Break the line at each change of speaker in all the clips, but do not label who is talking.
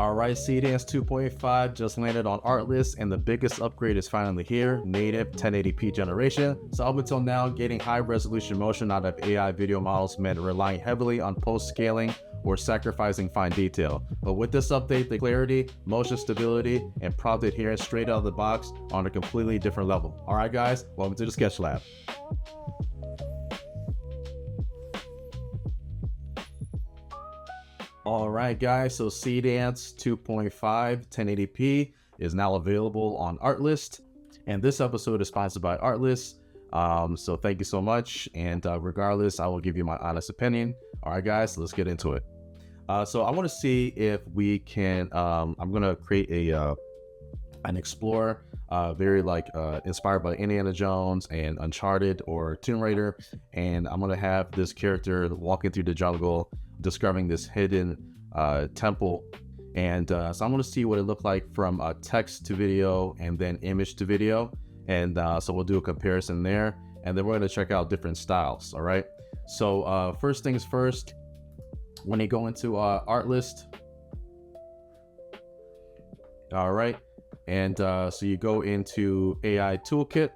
Alright, Seedance 2.5 just landed on Artlist, and the biggest upgrade is finally here, native 1080p generation. So up until now, getting high resolution motion out of AI video models meant relying heavily on post-scaling or sacrificing fine detail. But with this update, the clarity, motion stability, and prompt adherence straight out of the box are on a completely different level. Alright guys, welcome to the Sketch Lab. Alright guys, so Seedance 2.5 1080p is now available on Artlist, and this episode is sponsored by Artlist. So thank you so much, and regardless, I will give you my honest opinion. Alright guys, let's get into it. So I want to see if we can, I'm going to create an explorer, very inspired by Indiana Jones and Uncharted or Tomb Raider, and I'm going to have this character walking through the jungle, discovering this hidden temple, and so I'm going to see what it looked like from text to video and then image to video, and so we'll do a comparison there, and then we're going to check out different styles. All right, so first things first, when you go into Artlist, all right, and so you go into AI Toolkit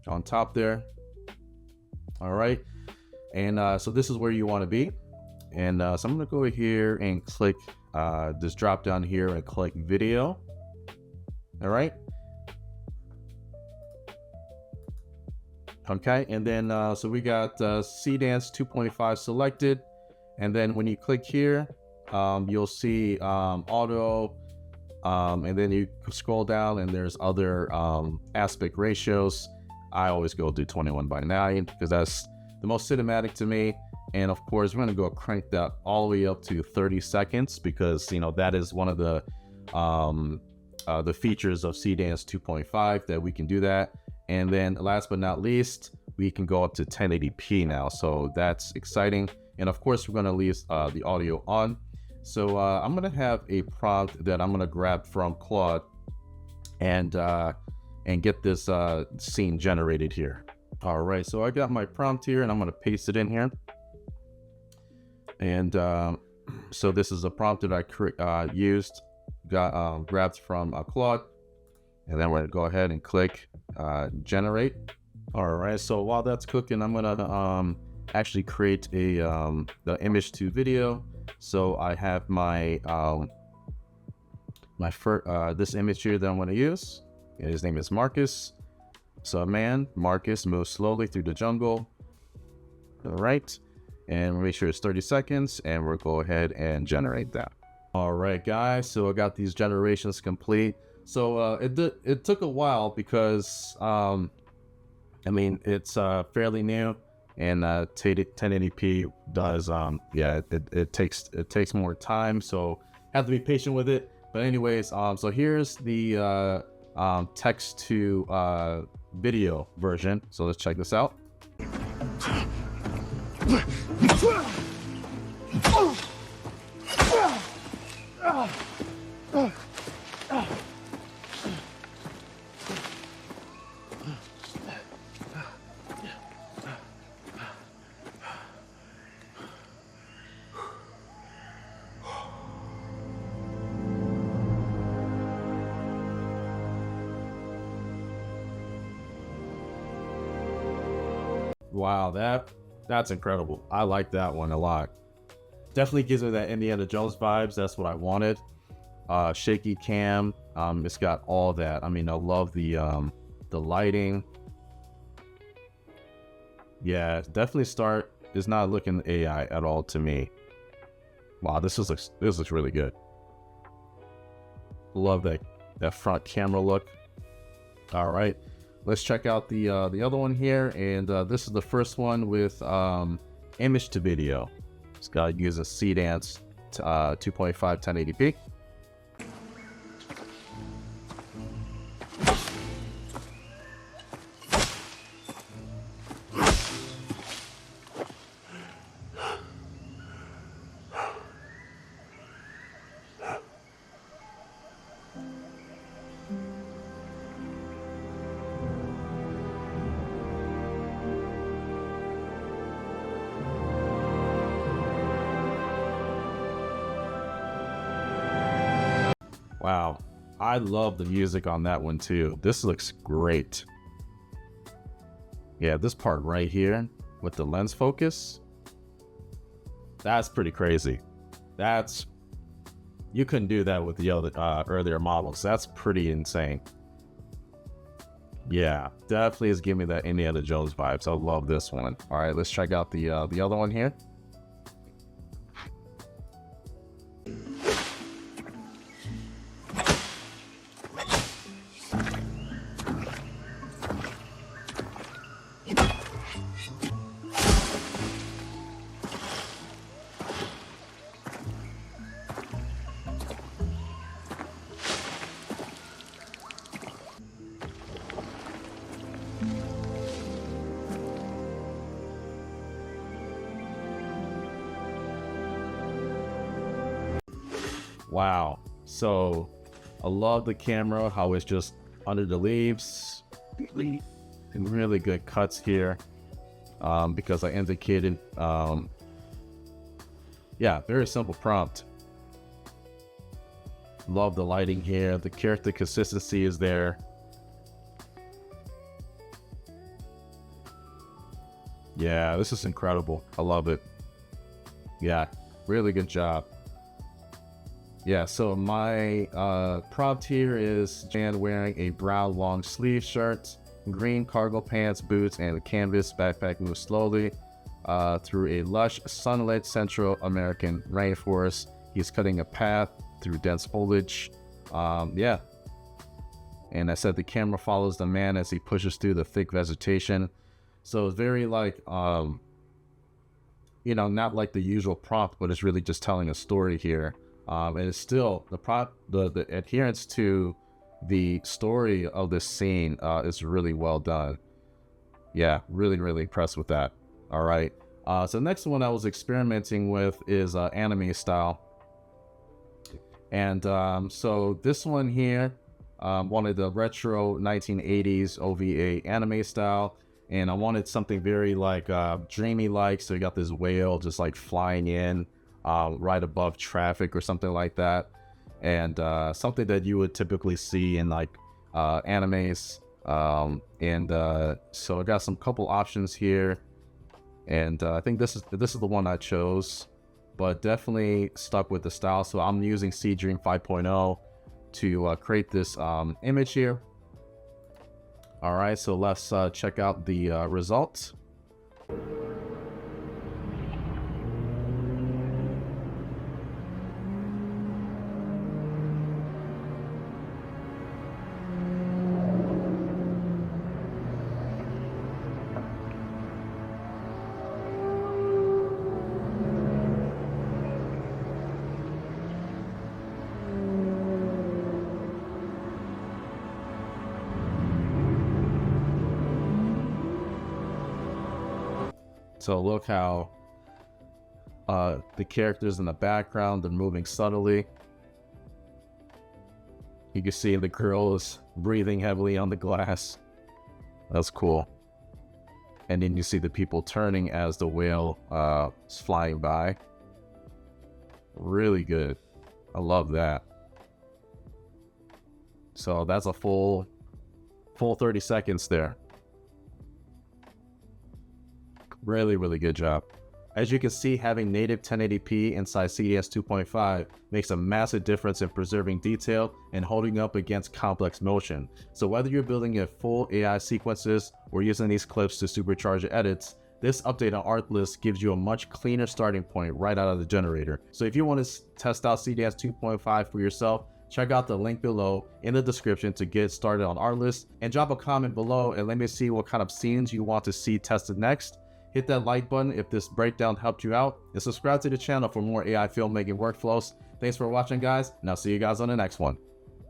on top there. All right, and so this is where you want to be, and so I'm going to go here and click this drop down here and click video. All right, okay, and then so we got Seedance 2.5 selected, and then when you click here, you'll see auto, and then you scroll down and there's other aspect ratios. I always go do 21:9 because that's the most cinematic to me, and of course we're going to go crank that all the way up to 30 seconds because, you know, that is one of the features of Seedance 2.5 that we can do that. And then last but not least, we can go up to 1080p now, so that's exciting. And of course we're going to leave the audio on. So I'm going to have a prompt that I'm going to grab from Claude and get this scene generated here. All right, so I got my prompt here and I'm going to paste it in here. And so this is a prompt that I grabbed from Claude, and then we're going to go ahead and click generate. All right, so while that's cooking, I'm going to actually create the image to video. So I have my this image here that I'm going to use. His name is Marcus. So Marcus moves slowly through the jungle. All right, and we'll make sure it's 30 seconds, and we'll go ahead and generate that. All right, guys, so I got these generations complete. So it took a while because I mean, it's fairly new, and 1080p does it takes more time, so have to be patient with it. But anyways, so here's the text to video version. So let's check this out. Wow, that's incredible. I like that one a lot. Definitely gives me that Indiana Jones vibes. That's what I wanted. Shaky cam. It's got all that. I mean, I love the lighting. Yeah, definitely is not looking AI at all to me. Wow, this looks really good. Love that front camera look. All right, let's check out the other one here, and this is the first one with image to video. It's got using Seedance 2.5 1080p. Wow. I love the music on that one too. This looks great. Yeah, this part right here with the lens focus, that's pretty crazy. You couldn't do that with the other earlier models. That's pretty insane. Yeah, definitely is giving me that Indiana Jones vibes. I love this one. All right, let's check out the other one here. Wow. So I love the camera, how it's just under the leaves. And really good cuts here. Because I indicated, yeah, very simple prompt. Love the lighting here. The character consistency is there. Yeah, this is incredible. I love it. Yeah, really good job. Yeah, so my prompt here is Jan wearing a brown long sleeve shirt, green cargo pants, boots, and a canvas backpack moves slowly through a lush, sunlit Central American rainforest. He's cutting a path through dense foliage. Yeah. And I said the camera follows the man as he pushes through the thick vegetation. So it's very like, you know, not like the usual prompt, but it's really just telling a story here. And it's still the adherence to the story of this scene is really well done. Yeah, really impressed with that. All right. So the next one I was experimenting with is anime style. And so this one here, wanted the retro 1980s OVA anime style. And I wanted something very like dreamy like. So you got this whale just like flying in right above traffic or something like that. And something that you would typically see in like animes. So I got some couple options here. And I think this is the one I chose. But definitely stuck with the style. So I'm using Seedance 5.0 to create this image here. All right, so let's check out the results. So look how the characters in the background, they're moving subtly. You can see the girl is breathing heavily on the glass. That's cool. And then you see the people turning as the whale is flying by. Really good. I love that. So that's a full 30 seconds there. Really good job. As you can see, having native 1080p inside Seedance 2.5 makes a massive difference in preserving detail and holding up against complex motion. So whether you're building a full AI sequences or using these clips to supercharge your edits, this update on Artlist gives you a much cleaner starting point right out of the generator. So if you want to test out Seedance 2.5 for yourself, check out the link below in the description to get started on Artlist, and drop a comment below and let me see what kind of scenes you want to see tested next. Hit that like button if this breakdown helped you out, and subscribe to the channel for more AI filmmaking workflows. Thanks for watching, guys, and I'll see you guys on the next one.